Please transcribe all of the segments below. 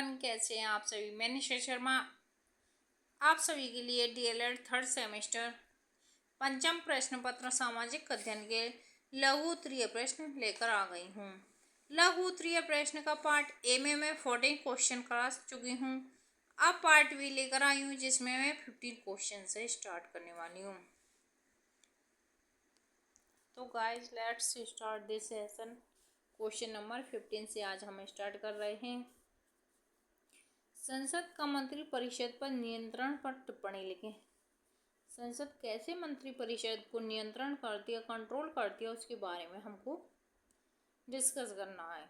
Everyone, कैसे हैं आप सभी। मैं निशा शर्मा आप सभी के लिए डीएलएड थर्ड सेमेस्टर पंचम प्रश्न पत्र सामाजिक अध्ययन के लघु उत्तरीय प्रश्न लेकर आ गई हूँ। लघु उत्तरीय प्रश्न का पार्ट ए में मैं 14 क्वेश्चन करा चुकी हूँ। अब पार्ट बी लेकर आई हूँ जिसमें मैं 15 क्वेश्चन से स्टार्ट करने वाली हूँ। तो guys, let's start this session. Question number 15 से आज हम स्टार्ट कर रहे हैं। संसद का मंत्री परिषद पर नियंत्रण पर टिप्पणी लिखें। संसद कैसे मंत्री परिषद को नियंत्रण करती है, कंट्रोल करती है, उसके बारे में हमको डिस्कस करना है।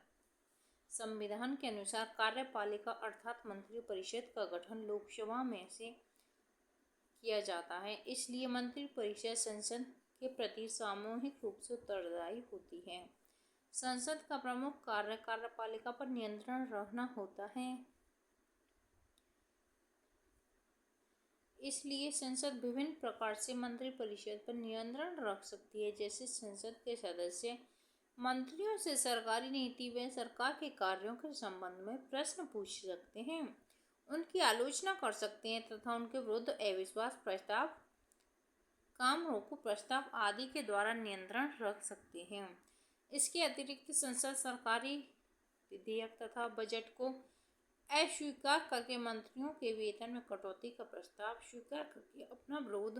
संविधान के अनुसार कार्यपालिका अर्थात मंत्री परिषद का गठन लोकसभा में से किया जाता है, इसलिए मंत्री परिषद संसद के प्रति सामूहिक रूप से उत्तरदायी होती है। संसद का प्रमुख कार्य कार्यपालिका पर नियंत्रण रखना होता है, इसलिए संसद विभिन्न प्रकार से मंत्री परिषद पर नियंत्रण रख सकती है। जैसे संसद के सदस्य मंत्रियों से सरकारी नीति व सरकार के कार्यों के संबंध में प्रश्न पूछ सकते हैं, उनकी आलोचना कर सकते हैं तथा उनके विरुद्ध अविश्वास प्रस्ताव, काम रोको प्रस्ताव आदि के द्वारा नियंत्रण रख सकते हैं। इसके अतिरिक्त संसद सरकारी विधेयक तथा बजट को अस्वीकार करके मंत्रियों के वेतन में कटौती का प्रस्ताव स्वीकार करके अपना विरोध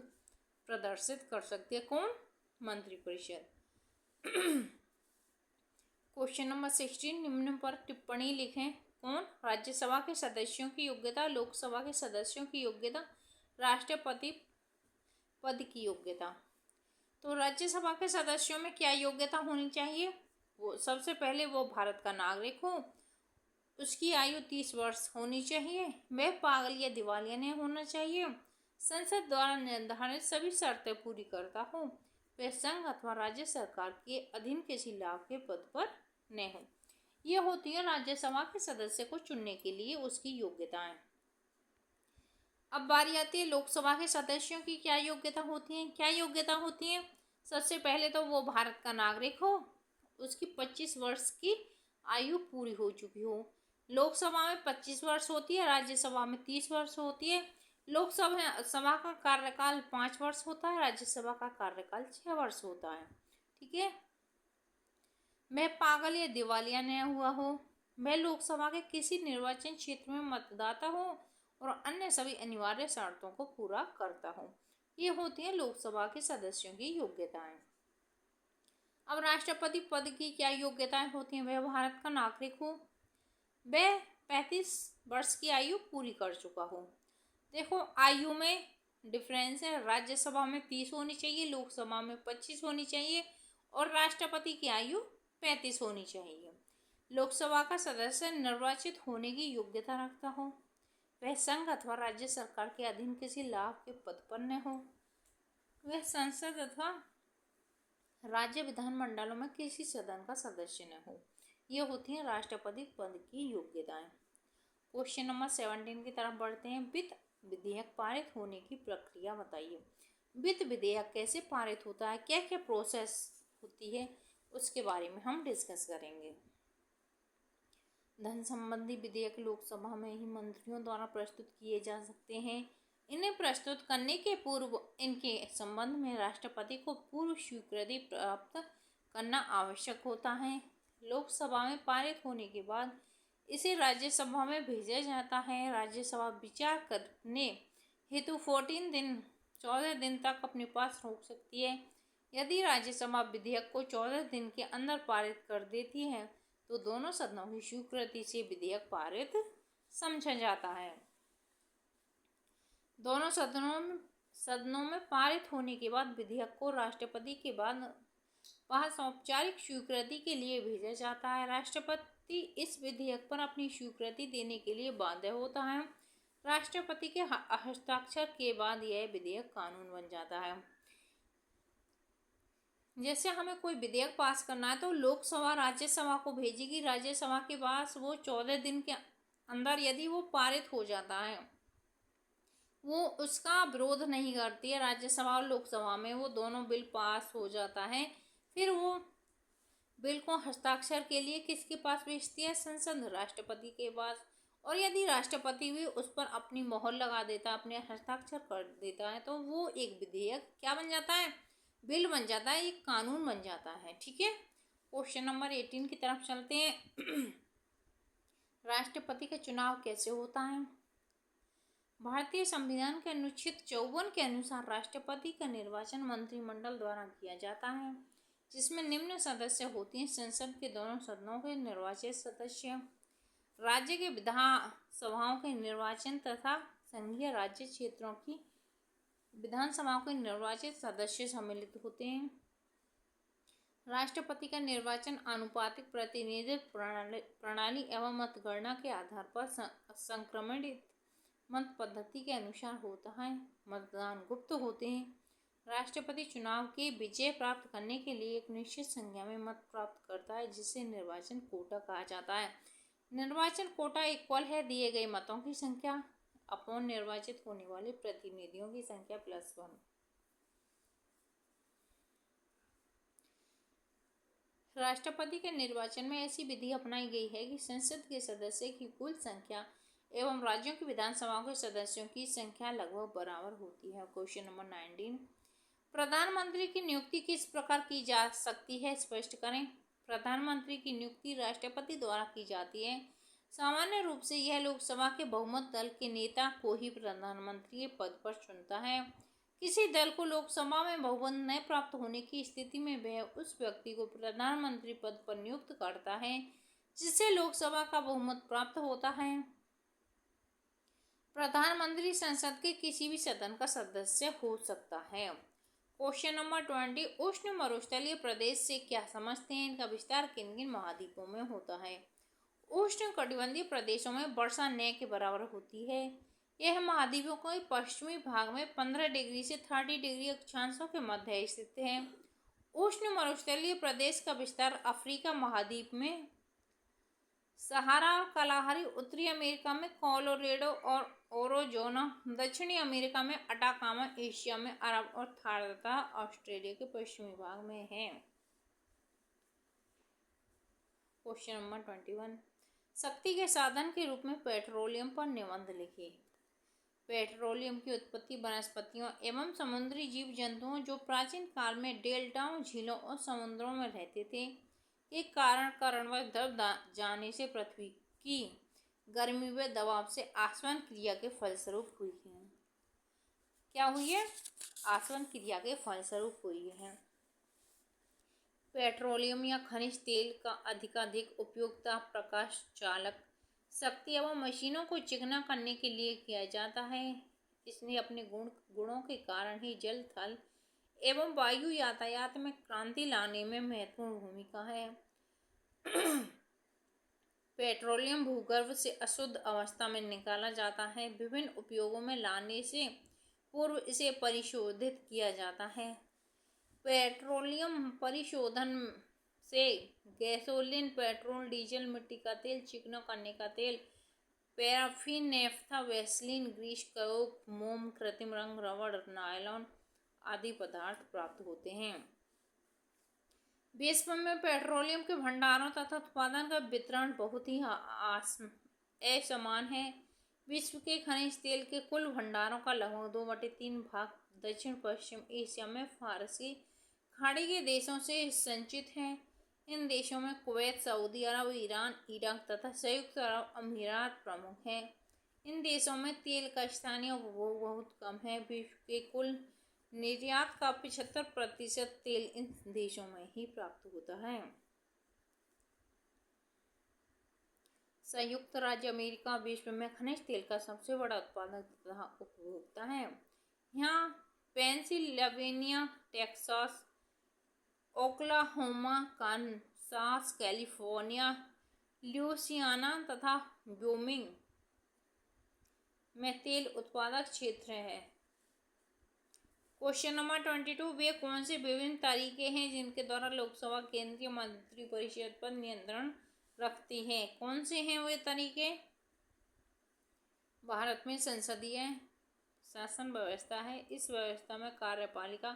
प्रदर्शित कर सकती है। कौन? मंत्री परिषद। क्वेश्चन नंबर 16, निम्न पर टिप्पणी लिखें। कौन? राज्यसभा के सदस्यों की योग्यता, लोकसभा के सदस्यों की योग्यता, राष्ट्रपति पद की योग्यता। तो राज्यसभा के सदस्यों में क्या योग्यता होनी चाहिए? वो सबसे पहले वो भारत का नागरिक हो, उसकी आयु 30 वर्ष होनी चाहिए, वह पागल या दिवालिया नहीं होना चाहिए, संसद द्वारा निर्धारित सभी शर्तें पूरी करता हो, वह संघ अथवा राज्य सरकार के अधीन किसी लाभ के पद पर न हो। ये होती है राज्यसभा के सदस्य को चुनने के लिए उसकी योग्यताएं। अब बारी आती है लोकसभा के सदस्यों की क्या योग्यता होती है। क्या योग्यता होती है? सबसे पहले तो वो भारत का नागरिक हो, उसकी 25 वर्ष की आयु पूरी हो चुकी हो। लोकसभा में 25 वर्ष होती है, राज्यसभा में 30 वर्ष होती है। लोकसभा का कार्यकाल 5 वर्ष होता है, राज्यसभा का कार्यकाल 6 वर्ष होता है। ठीक है। मैं पागल या दिवालिया न हुआ हो, मैं लोकसभा के किसी निर्वाचन क्षेत्र में मतदाता हो और अन्य सभी अनिवार्य शर्तों को पूरा करता हो। ये होती है लोकसभा के सदस्यों की योग्यताएं। अब राष्ट्रपति पद की क्या योग्यताएं होती हैं? वह भारत का नागरिक हो, वह 35 वर्ष की आयु पूरी कर चुका हो। देखो, आयु में डिफरेंस है, राज्यसभा में 30 होनी चाहिए, लोकसभा में 25 होनी चाहिए और राष्ट्रपति की आयु 35 होनी चाहिए। लोकसभा का सदस्य निर्वाचित होने की योग्यता रखता हो, वह संघ अथवा राज्य सरकार के अधीन किसी लाभ के पद पर न हो, वह संसद अथवा राज्य विधानमंडलों में किसी सदन का सदस्य न हो। ये होती हैं राष्ट्रपति पद की योग्यताएं। क्वेश्चन नंबर 17 की तरफ बढ़ते हैं। वित्त विधेयक पारित होने की प्रक्रिया बताइए। वित्त विधेयक कैसे पारित होता है, क्या क्या प्रोसेस होती है, उसके बारे में हम डिस्कस करेंगे। धन संबंधी विधेयक लोकसभा में ही मंत्रियों द्वारा प्रस्तुत किए जा सकते हैं। इन्हें प्रस्तुत करने के पूर्व इनके संबंध में राष्ट्रपति को पूर्व स्वीकृति प्राप्त करना आवश्यक होता है। लोकसभा में पारित होने के बाद इसे राज्यसभा में भेजा जाता है। राज्यसभा विचार करने हेतु 14 दिन तक अपने पास रोक सकती है। यदि राज्यसभा विधेयक को 14 दिन के अंदर पारित कर देती है तो दोनों सदनों की स्वीकृति से विधेयक पारित समझा जाता है। दोनों सदनों में पारित होने के बाद विधेयक को राष्ट्रपति के पास औपचारिक स्वीकृति के लिए भेजा जाता है। राष्ट्रपति इस विधेयक पर अपनी स्वीकृति देने के लिए बाध्य होता है। राष्ट्रपति के हस्ताक्षर के बाद यह विधेयक कानून बन जाता है। जैसे हमें कोई विधेयक पास करना है तो लोकसभा राज्यसभा को भेजेगी, राज्यसभा के पास वो 14 दिन के अंदर यदि वो पारित हो जाता है, वो उसका विरोध नहीं करती है, राज्यसभा और लोकसभा में वो दोनों बिल पास हो जाता है, फिर वो बिल को हस्ताक्षर के लिए किसके पास भेजती है? संसद, राष्ट्रपति के पास। और यदि राष्ट्रपति भी उस पर अपनी मोहर लगा देता, अपने हस्ताक्षर कर देता है, तो वो एक विधेयक क्या बन जाता है, बिल बन जाता है, एक कानून बन जाता है। ठीक है, क्वेश्चन नंबर 18 की तरफ चलते हैं। राष्ट्रपति का चुनाव कैसे होता है? भारतीय संविधान के अनुच्छेद 54 के अनुसार राष्ट्रपति का निर्वाचन मंत्रिमंडल द्वारा किया जाता है, जिसमें निम्न सदस्य होते हैं: संसद के दोनों सदनों के निर्वाचित सदस्य, राज्य के विधानसभाओं के निर्वाचन तथा संघीय राज्य क्षेत्रों की विधानसभाओं के निर्वाचित सदस्य सम्मिलित होते हैं। राष्ट्रपति का निर्वाचन आनुपातिक प्रतिनिधित्व प्रणाली एवं मतगणना के आधार पर संक्रमणित मत पद्धति के अनुसार होता है। मतदान गुप्त होते हैं। राष्ट्रपति चुनाव के विजय प्राप्त करने के लिए एक निश्चित संख्या में मत प्राप्त करता है, जिसे निर्वाचन कोटा कहा जाता है। निर्वाचन कोटा इक्वल है दिए गए मतों की संख्या अपॉन निर्वाचित होने वाले प्रतिनिधियों की संख्या +1। राष्ट्रपति के निर्वाचन में ऐसी विधि अपनाई गई है कि संसद के सदस्य की कुल संख्या एवं राज्यों की विधानसभाओं के सदस्यों की संख्या लगभग बराबर होती है। क्वेश्चन नंबर 19, प्रधानमंत्री की नियुक्ति किस प्रकार की जा सकती है, स्पष्ट करें। प्रधानमंत्री की नियुक्ति राष्ट्रपति द्वारा की जाती है। सामान्य रूप से यह लोकसभा के बहुमत दल के नेता को ही प्रधानमंत्री के पद पर चुनता है। किसी दल को लोकसभा में बहुमत न प्राप्त होने की स्थिति में वह उस व्यक्ति को प्रधानमंत्री पद पर नियुक्त करता है जिसे लोकसभा का बहुमत प्राप्त होता है। प्रधानमंत्री संसद के किसी भी सदन का सदस्य हो सकता है। क्वेश्चन नंबर 20, उष्ण मरुस्थलीय प्रदेश से क्या समझते हैं? इनका विस्तार किन किन महाद्वीपों में होता है? उष्ण कटिबंधीय प्रदेशों में वर्षा न के बराबर होती है। यह महाद्वीपों के पश्चिमी भाग में 15 डिग्री से 30 डिग्री अक्षांशों के मध्य स्थित है। उष्ण मरुस्थलीय प्रदेश का विस्तार अफ्रीका महाद्वीप में सहारा और कलाहारी, उत्तरी अमेरिका में कोलोराडो और ओरोजोना, दक्षिणी अमेरिका में अटाकामा, एशिया में अरब और थार तथा ऑस्ट्रेलिया के पश्चिमी भाग में है। क्वेश्चन नंबर 21, शक्ति के साधन के रूप में पेट्रोलियम पर निबंध लिखिए। पेट्रोलियम की उत्पत्ति वनस्पतियों एवं समुद्री जीव जंतुओं जो प्राचीन काल में डेल्टाओं, झीलों और समुद्रों में रहते थे के कारणवश दब जाने से पृथ्वी की गर्मी व दबाव से आसवन क्रिया के फलस्वरूप हुई है। क्या हुई है? आसवन क्रिया के फलस्वरूप हुई है। पेट्रोलियम या खनिज तेल का अधिकाधिक उपयोगिता प्रकाश चालक शक्ति एवं मशीनों को चिकना करने के लिए किया जाता है। इसने अपने गुणों के कारण ही जल, थल एवं वायु यातायात में क्रांति लाने में महत्वपूर्ण भूमिका है। पेट्रोलियम भूगर्भ से अशुद्ध अवस्था में निकाला जाता है। विभिन्न उपयोगों में लाने से पूर्व इसे परिशोधित किया जाता है। पेट्रोलियम परिशोधन से गैसोलीन, पेट्रोल, डीजल, मिट्टी का तेल, चिकना करने का तेल, paraffin, naphtha, Vaseline, grease, coke, मोम, कृत्रिम रंग, रबड़, नायलॉन आदि पदार्थ प्राप्त होते हैं। विश्व में पेट्रोलियम के भंडारों तथा उत्पादन का वितरण बहुत ही असमान है। विश्व के खनिज तेल के कुल भंडारों का लगभग 2/3 भाग दक्षिण पश्चिम एशिया में फारसी खाड़ी के देशों से संचित है। इन देशों में कुवैत, सऊदी अरब, ईरान, इराक तथा संयुक्त अरब अमीरात प्रमुख हैं। इन देशों में तेल का स्थानीय उपभोग बहुत कम है। विश्व के कुल निर्यात का 75% तेल इन देशों में ही प्राप्त होता है। संयुक्त राज्य अमेरिका विश्व में खनिज तेल का सबसे बड़ा उत्पादक तथा उपभोक्ता है। यहाँ Pennsylvania, Texas, Oklahoma, Kansas, California, Louisiana तथा व्योमिंग में तेल उत्पादक क्षेत्र है। क्वेश्चन नंबर 22, वे कौन से विभिन्न तरीके हैं जिनके द्वारा लोकसभा केंद्रीय मंत्रिपरिषद पर नियंत्रण रखती है? कौन से हैं वे तरीके? भारत में संसदीय शासन व्यवस्था है। इस व्यवस्था में कार्यपालिका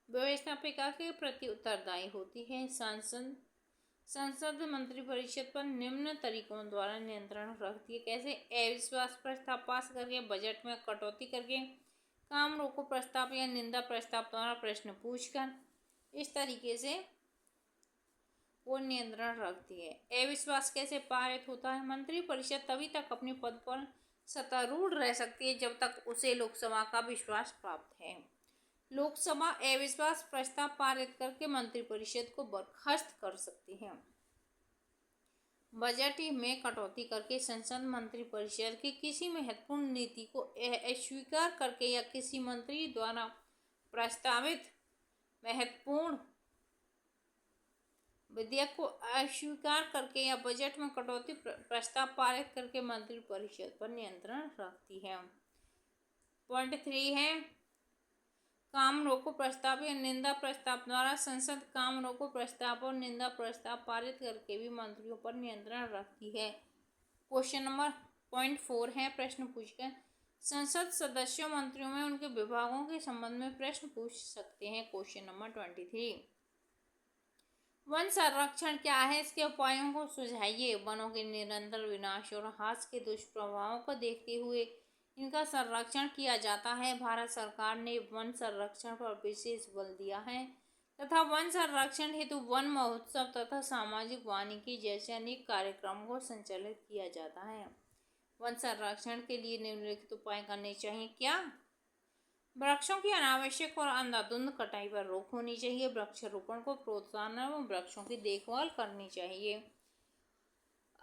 व्यवस्थापिका के प्रति उत्तरदायी होती है। सांसद संसद मंत्रिपरिषद पर निम्न तरीकों द्वारा नियंत्रण रखती है। कैसे? अविश्वास प्रस्ताव पास करके, बजट में कटौती करके, काम रोको प्रस्ताव या निंदा प्रस्ताव द्वारा प्रश्न पूछकर, इस तरीके से वो नियंत्रण रखती है। अविश्वास कैसे पारित होता है? मंत्रिपरिषद तभी तक अपने पद पर सत्तारूढ़ रह सकती है जब तक उसे लोकसभा का विश्वास प्राप्त है। लोकसभा अविश्वास प्रस्ताव पारित करके मंत्रिपरिषद को बर्खास्त कर सकती है। बजट में कटौती करके संसद मंत्रिपरिषद की किसी महत्वपूर्ण नीति को अस्वीकार करके या किसी मंत्री द्वारा प्रस्तावित महत्वपूर्ण विधेयक को अस्वीकार करके या बजट में कटौती प्रस्ताव पारित करके मंत्रिपरिषद पर नियंत्रण रखती है। पॉइंट 3 है काम रोको प्रस्ताव या निंदा प्रस्ताव द्वारा संसद काम रोको प्रस्ताव और निंदा प्रस्ताव पारित करके भी मंत्रियों पर नियंत्रण रखती है। क्वेश्चन नंबर पॉइंट 4 है प्रश्न पूछकर संसद सदस्यों मंत्रियों में उनके विभागों के संबंध में प्रश्न पूछ सकते हैं। क्वेश्चन नंबर 23 वन संरक्षण क्या है? इसके उपायों को सुझाइए। वनों के निरंतर विनाश और ह्रास के दुष्प्रभावों को देखते हुए इनका संरक्षण किया जाता है। भारत सरकार ने वन संरक्षण पर विशेष बल दिया है तथा वन संरक्षण हेतु वन महोत्सव तथा सामाजिक वानिकी जैसे अनेक कार्यक्रमों को संचालित किया जाता है। वन संरक्षण के लिए निम्नलिखित उपाय करने चाहिए। क्या? वृक्षों की अनावश्यक और अंधाधुंध कटाई पर रोक होनी चाहिए। वृक्षारोपण को प्रोत्साहन एवं वृक्षों की देखभाल करनी चाहिए।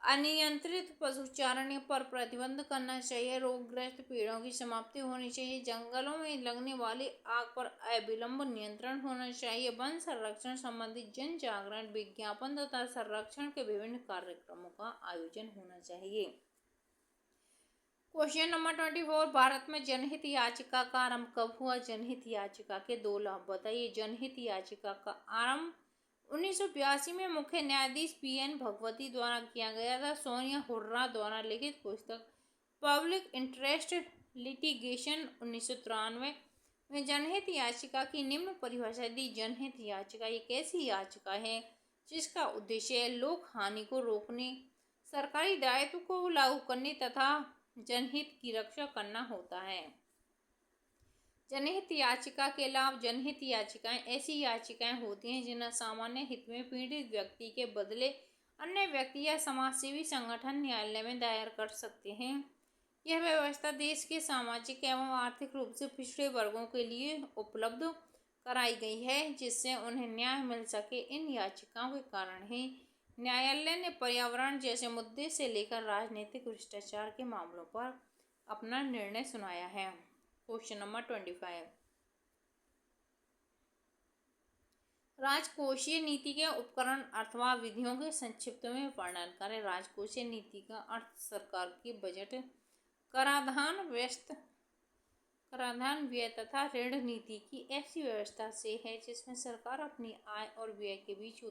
अनियंत्रित पशुचारण पर प्रतिबंध करना चाहिए। रोगग्रस्त पेड़ों की समाप्ति होनी चाहिए। जंगलों में लगने वाली आग पर अविलंब नियंत्रण होना चाहिए। वन संरक्षण संबंधी जन जागरण, विज्ञापन तथा संरक्षण के विभिन्न कार्यक्रमों का आयोजन होना चाहिए। क्वेश्चन नंबर 24 भारत में जनहित याचिका का आरंभ कब हुआ? जनहित याचिका के 2 लाभ बताइए। जनहित याचिका का आरंभ 1982 में मुख्य न्यायाधीश PN भगवती द्वारा किया गया था। सोनिया हुर्रा द्वारा लिखित पुस्तक पब्लिक इंटरेस्ट लिटिगेशन 1993 में जनहित याचिका की निम्न परिभाषा दी। जनहित याचिका एक ऐसी याचिका है जिसका उद्देश्य लोक हानि को रोकने, सरकारी दायित्व को लागू करने तथा जनहित की रक्षा करना होता है। जनहित याचिका के लाभ। जनहित याचिकाएं ऐसी याचिकाएं होती हैं जिन्हें सामान्य हित में पीड़ित व्यक्ति के बदले अन्य व्यक्ति या समाजसेवी संगठन न्यायालय में दायर कर सकते हैं। यह व्यवस्था देश के सामाजिक एवं आर्थिक रूप से पिछड़े वर्गों के लिए उपलब्ध कराई गई है जिससे उन्हें न्याय मिल सके। इन याचिकाओं के कारण ही न्यायालय ने पर्यावरण जैसे मुद्दे से लेकर राजनीतिक भ्रष्टाचार के मामलों पर अपना निर्णय सुनाया है। क्वेश्चन नंबर 25 राजकोषीय नीति के उपकरण अथवा विधियों के संक्षिप्त में वर्णन करें। राजकोषीय नीति का अर्थ सरकार की बजट, कराधान व्यय तथा ऋण नीति की ऐसी व्यवस्था से है जिसमें सरकार अपनी आय और व्यय के बीच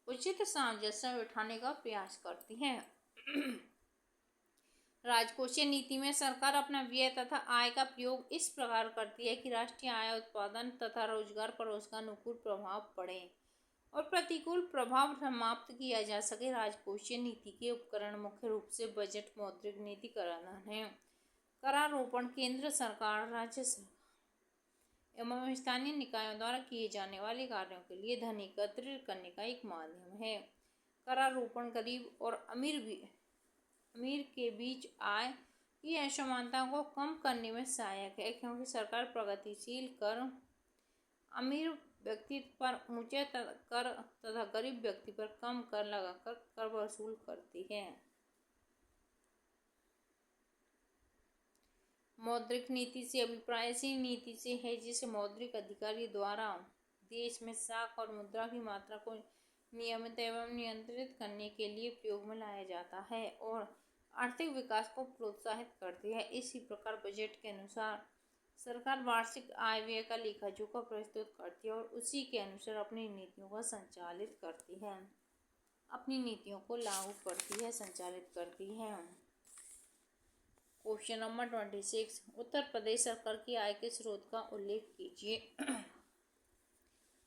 उचित सामंजस्य बिठाने का प्रयास करती है। राजकोषीय नीति में सरकार अपना व्यय तथा आय का प्रयोग इस प्रकार करती है कि राष्ट्रीय आय, उत्पादन तथा रोजगार पर उसका अनुकूल प्रभाव पड़े और प्रतिकूल प्रभाव समाप्त किया जा सके। राजकोषीय नीति के उपकरण मुख्य रूप से बजट, मौद्रिक नीति, कराधान है। करारोपण केंद्र सरकार, राज्य सरकार एवं स्थानीय निकायों द्वारा किए जाने वाले कार्यों के लिए धन एकत्रित करने का एक माध्यम है। करारोपण गरीब और अमीर के बीच आय की असमानता को कम करने में सहायक है क्योंकि सरकार प्रगतिशील कर अमीर व्यक्ति पर ऊंचे कर तथा गरीब व्यक्ति पर कम कर लगाकर कर वसूल करती है। मौद्रिक नीति से अभिप्राय ऐसी नीति से है जिसे मौद्रिक अधिकारी द्वारा देश में साख और मुद्रा की मात्रा को नियमित एवं नियंत्रित करने के लिए प्रयोग में लाया जाता है और आर्थिक विकास को प्रोत्साहित करती है। इसी प्रकार बजट के अनुसार सरकार वार्षिक आय व्यय का लेखा जोखा प्रस्तुत करती है और उसी के अनुसार अपनी नीतियों का संचालित करती है, अपनी नीतियों को लागू करती है, संचालित करती है। क्वेश्चन नंबर 26 उत्तर प्रदेश सरकार की आय के स्रोत का उल्लेख कीजिए।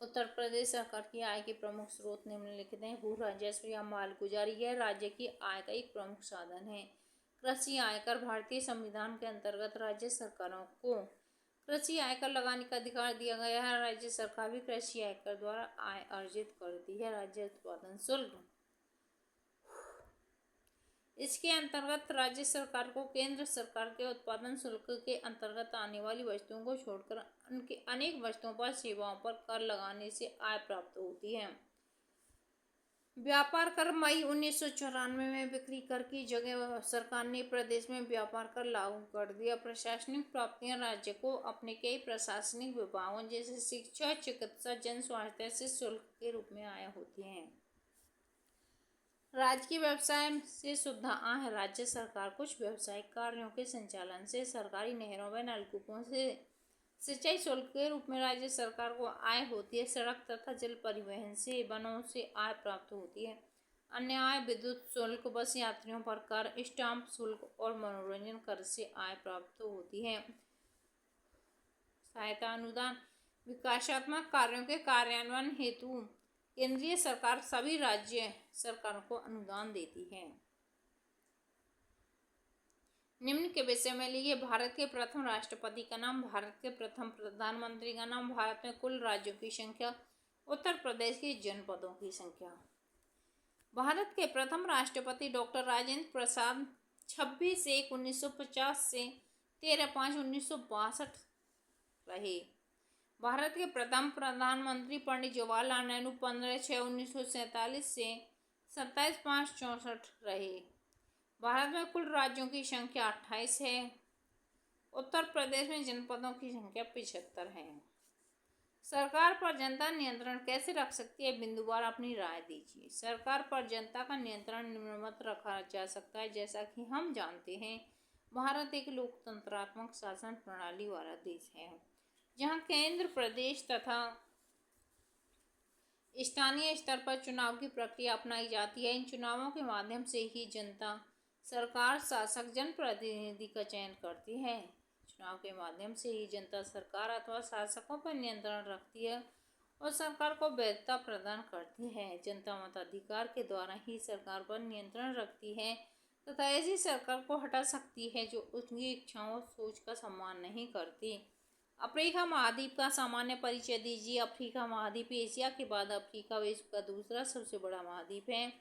उत्तर प्रदेश सरकार की आय के प्रमुख स्रोत निम्नलिखित हैं। भू राजस्व या मालगुजारी, यह राज्य की आय का एक प्रमुख साधन है। कृषि आयकर, भारतीय संविधान के अंतर्गत राज्य सरकारों को कृषि आयकर लगाने का अधिकार दिया गया है। राज्य सरकार भी कृषि आयकर द्वारा आय अर्जित करती है। राज्य उत्पादन शुल्क, इसके अंतर्गत राज्य सरकार को केंद्र सरकार के उत्पादन शुल्क के अंतर्गत आने वाली वस्तुओं को छोड़कर उनके अनेक वस्तुओं पर सेवाओं पर कर लगाने से आय प्राप्त होती है। व्यापार कर, मई 1994 में बिक्री कर की जगह सरकार ने प्रदेश में व्यापार कर लागू कर दिया। प्रशासनिक प्राप्तियां राज्य को अपने कई प्रशासनिक विभागों जैसे शिक्षा, चिकित्सा, जन स्वास्थ्य से शुल्क के रूप में आय होती हैं। राज्य के व्यवसाय से शुद्ध आय, राज्य सरकार कुछ व्यावसायिक कार्यों के संचालन से, सरकारी नहरों व नलकूपों से सिंचाई शुल्क के रूप में राज्य सरकार को आय होती है। सड़क तथा जल परिवहन से, वनों से आय प्राप्त होती है। अन्य आय, विद्युत शुल्क, बस यात्रियों पर कर, स्टाम्प शुल्क और मनोरंजन कर से आय प्राप्त होती है। सहायता अनुदान, विकासात्मक कार्यों के कार्यान्वयन हेतु केंद्रीय सरकार सभी राज्य सरकारों को अनुदान देती है। निम्न के विषय में लिखिए। भारत के प्रथम राष्ट्रपति का नाम, भारत के प्रथम प्रधानमंत्री का नाम, भारत में कुल राज्यों की संख्या, उत्तर प्रदेश के जनपदों की संख्या। भारत के प्रथम राष्ट्रपति डॉक्टर राजेंद्र प्रसाद 26/1/1950 से 13/5/1962 रहे। भारत के प्रथम प्रधानमंत्री पंडित जवाहरलाल नेहरू 15/6/1947 से 27/5/64 रहे। भारत में कुल राज्यों की संख्या 28 है। उत्तर प्रदेश में जनपदों की संख्या 75 है। सरकार पर जनता नियंत्रण कैसे रख सकती है, बिंदुवार अपनी राय दीजिए। सरकार पर जनता का नियंत्रण निम्नवत रखा जा सकता है। जैसा कि हम जानते हैं, भारत एक लोकतंत्रात्मक शासन प्रणाली वाला देश है, जहां केंद्र, प्रदेश तथा स्थानीय स्तर पर चुनाव की प्रक्रिया अपनाई जाती है। इन चुनावों के माध्यम से ही जनता सरकार, शासक, जनप्रतिनिधि का चयन करती है। चुनाव के माध्यम से ही जनता सरकार अथवा शासकों पर नियंत्रण रखती है और सरकार को वैधता प्रदान करती है। जनता मताधिकार के द्वारा ही सरकार पर नियंत्रण रखती है तथा ऐसी सरकार को हटा सकती है जो उसकी इच्छाओं और सोच का सम्मान नहीं करती। अफ्रीका महाद्वीप का सामान्य परिचय दीजिए। अफ्रीका महाद्वीप एशिया के बाद अफ्रीका विश्व का दूसरा सबसे बड़ा महाद्वीप है।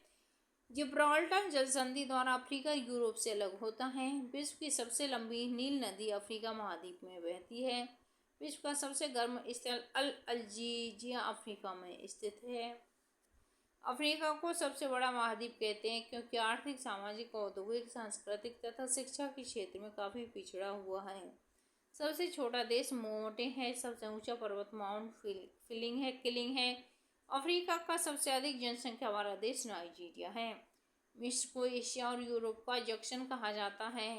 जिब्राल्टर जल संधि द्वारा अफ्रीका यूरोप से अलग होता है। विश्व की सबसे लंबी नील नदी अफ्रीका महाद्वीप में बहती है। विश्व का सबसे गर्म स्थल अल अल्जीरिया अफ्रीका में स्थित है। अफ्रीका को सबसे बड़ा महाद्वीप कहते हैं क्योंकि आर्थिक, सामाजिक, औद्योगिक, सांस्कृतिक तथा शिक्षा के क्षेत्र में काफ़ी पिछड़ा हुआ है। सबसे छोटा देश मोंटे है। सबसे ऊंचा पर्वत माउंट किलिंग है। अफ्रीका का सबसे अधिक जनसंख्या वाला देश नाइजीरिया है। मिस्र को एशिया और यूरोप का जंक्शन कहा जाता है।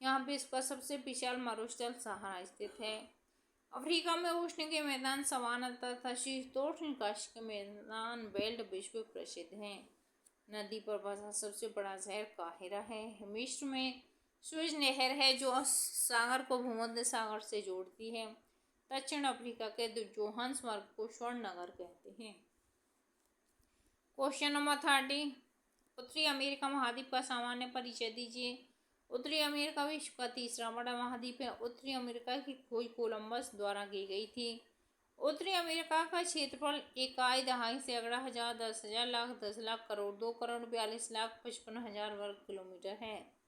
यहाँ विश्व का सबसे विशाल मरुस्थल सहारा स्थित है। अफ्रीका में उष्ण के मैदान सवाना तथा शीतोष्ण काष्ठ के मैदान बेल्ट विश्व प्रसिद्ध हैं। नदी पर बसा सबसे बड़ा शहर काहिरा है। मिस्र में सुएज नहर है जो सागर को भूमध्य सागर से जोड़ती है। दक्षिण अफ्रीका के जोहान्सबर्ग को स्वर्ण नगर कहते हैं। क्वेश्चन नंबर 30, उत्तरी अमेरिका महाद्वीप का सामान्य परिचय दीजिए। उत्तरी अमेरिका विश्व का तीसरा बड़ा महाद्वीप है। उत्तरी अमेरिका की खोज कोलंबस द्वारा की गई थी। उत्तरी अमेरिका का क्षेत्रफल इकाई दहाई से 11,000, 10,000, लाख, 10 लाख, करोड़, 2 करोड़ 42 लाख 55,000 वर्ग किलोमीटर है।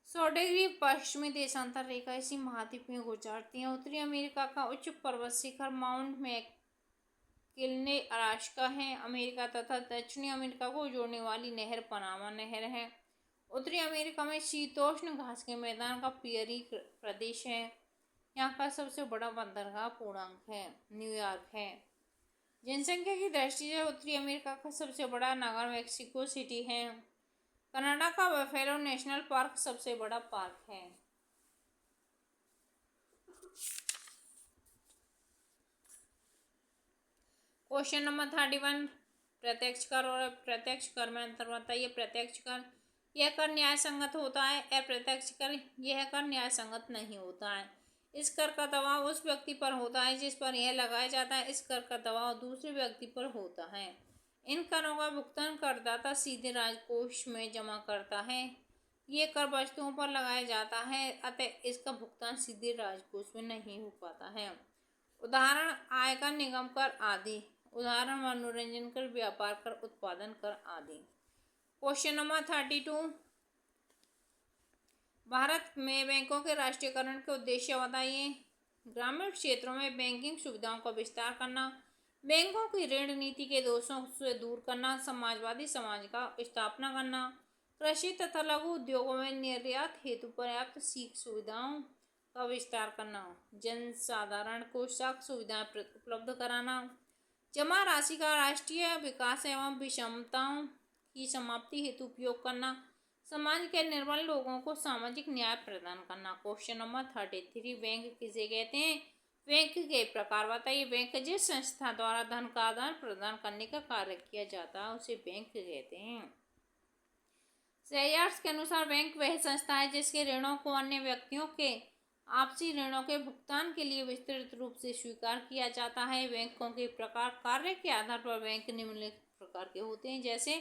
100 डिग्री पश्चिमी देशांतर रेखा इसी महाद्वीप में गुजरती है। उत्तरी अमेरिका का उच्च पर्वत शिखर माउंट मैकिन्ले अलास्का है। अमेरिका तथा दक्षिणी अमेरिका को जोड़ने वाली नहर पनामा नहर है। उत्तरी अमेरिका में शीतोष्ण घास के मैदान का पियरी प्रदेश है। यहाँ का सबसे बड़ा बंदरगाह पूर्णांक है, न्यूयॉर्क है। जनसंख्या की दृष्टि से उत्तरी अमेरिका का सबसे बड़ा नगर मेक्सिको सिटी है। कनाडा का बफेलो नेशनल पार्क सबसे बड़ा पार्क है। क्वेश्चन नंबर 31, प्रत्यक्ष कर और अप्रत्यक्ष कर में अंतर बताइए। प्रत्यक्ष कर, यह कर न्याय संगत होता है। अप्रत्यक्ष कर, यह कर न्याय संगत नहीं होता है। इस कर का दबाव उस व्यक्ति पर होता है जिस पर यह लगाया जाता है। इस कर का दबाव दूसरे व्यक्ति पर होता है। इन करों का भुगतान करदाता सीधे राजकोष में जमा करता है। ये कर वस्तुओं पर लगाया जाता है, अतः इसका भुगतान सीधे राजकोष में नहीं हो पाता है। उदाहरण आयकर, निगम कर आदि। उदाहरण मनोरंजन कर, व्यापार कर, उत्पादन कर आदि। क्वेश्चन नंबर 32, भारत में बैंकों के राष्ट्रीयकरण के उद्देश्य बताइए। ग्रामीण क्षेत्रों में बैंकिंग सुविधाओं का विस्तार करना, बैंकों की ऋण नीति के दोषों से दूर करना, समाजवादी समाज का स्थापना करना, कृषि तथा लघु उद्योगों में निर्यात हेतु पर्याप्त सीख सुविधाओं का विस्तार करना, जनसाधारण को सख्त सुविधाएं उपलब्ध कराना, जमा राशि का राष्ट्रीय विकास एवं विषमताओं की समाप्ति हेतु उपयोग करना, समाज के निर्बल लोगों को सामाजिक न्याय प्रदान करना। क्वेश्चन नंबर 33, बैंक किसे कहते हैं? बैंक के प्रकार बताइए। बैंक जिस संस्था द्वारा धन का आदान प्रदान करने का कार्य किया जाता है उसे बैंक कहते हैं। सेयर्स के अनुसार बैंक वह संस्था है जिसके ऋणों को अन्य व्यक्तियों के आपसी ऋणों के भुगतान के लिए विस्तृत रूप से स्वीकार किया जाता है। बैंकों के प्रकार, कार्य के आधार पर बैंक निम्नलिखित प्रकार के होते हैं, जैसे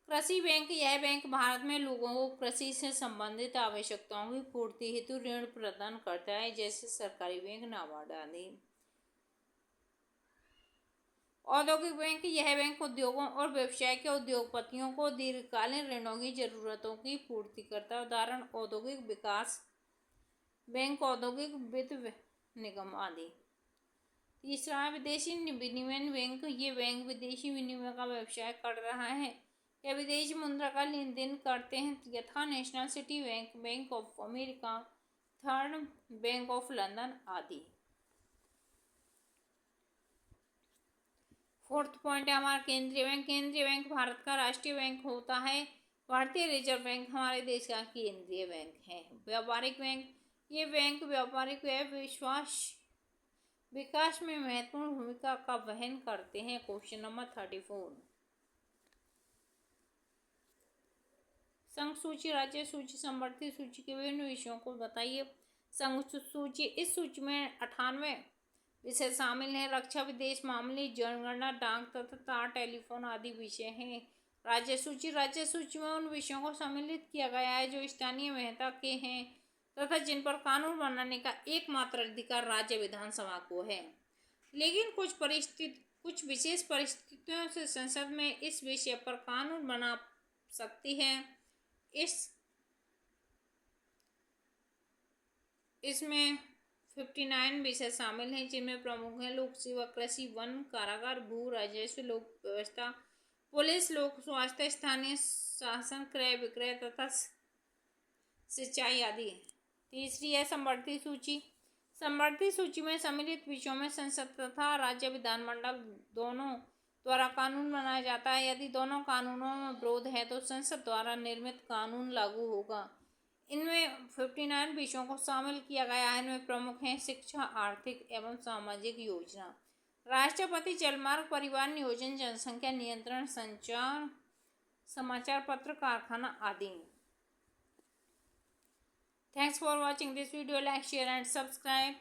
कृषि बैंक। यह बैंक भारत में लोगों को कृषि से संबंधित आवश्यकताओं की पूर्ति हेतु ऋण प्रदान करता है, जैसे सरकारी बैंक, नाबार्ड आदि। औद्योगिक बैंक। यह बैंक उद्योगों और व्यवसाय के उद्योगपतियों को दीर्घकालीन ऋणों की जरूरतों की पूर्ति करता है। उदाहरण औद्योगिक विकास बैंक, औद्योगिक वित्त निगम आदि। तीसरा है विदेशी विनिमय बैंक। ये बैंक विदेशी विनिमय का व्यवसाय कर रहा है या विदेशी मुद्रा का लेन देन करते हैं, यथा national city bank, bank of America, third bank of London आदि। फोर्थ पॉइंट है हमारा केंद्रीय बैंक। केंद्रीय बैंक भारत का राष्ट्रीय बैंक होता है। भारतीय रिजर्व बैंक हमारे देश का केंद्रीय बैंक है। व्यापारिक बैंक। ये बैंक व्यापारिक विकास में महत्वपूर्ण भूमिका का वहन करते हैं। क्वेश्चन नंबर 34, संघ सूची, राज्य सूची, समवर्ती सूची के विभिन्न विषयों को बताइए। संघ सूची, इस सूची में 98 विषय शामिल हैं। रक्षा, विदेश मामले, जनगणना, डाक तथा तार टेलीफोन आदि विषय हैं। राज्य सूची, राज्य सूची में उन विषयों को सम्मिलित किया गया है जो स्थानीय महत्व के हैं तथा जिन पर कानून बनाने का एकमात्र अधिकार राज्य विधानसभा को है, लेकिन कुछ विशेष परिस्थितियों से संसद में इस विषय पर कानून बना सकती है। इसमें 59 विषय शामिल हैं, जिनमें प्रमुख हैं लोक सेवा, कृषि, वन, कारागार, भू राजस्व, लोक व्यवस्था, पुलिस, लोक स्वास्थ्य, स्थानीय शासन, क्रय विक्रय तथा सिंचाई आदि। तीसरी है समवर्ती सूची। समवर्ती सूची में सम्मिलित विषयों में संसद तथा राज्य विधानमंडल दोनों द्वारा कानून बनाया जाता है। यदि दोनों कानूनों में विरोध है तो संसद द्वारा निर्मित कानून लागू होगा। इनमें 59 विषयों को शामिल किया गया है। इनमें प्रमुख हैं शिक्षा, आर्थिक एवं सामाजिक योजना, राष्ट्रपति, जलमार्ग, परिवहन नियोजन, जनसंख्या नियंत्रण, संचार, समाचार पत्र, कारखाना आदि। Thanks for watching this video. Like, share and subscribe.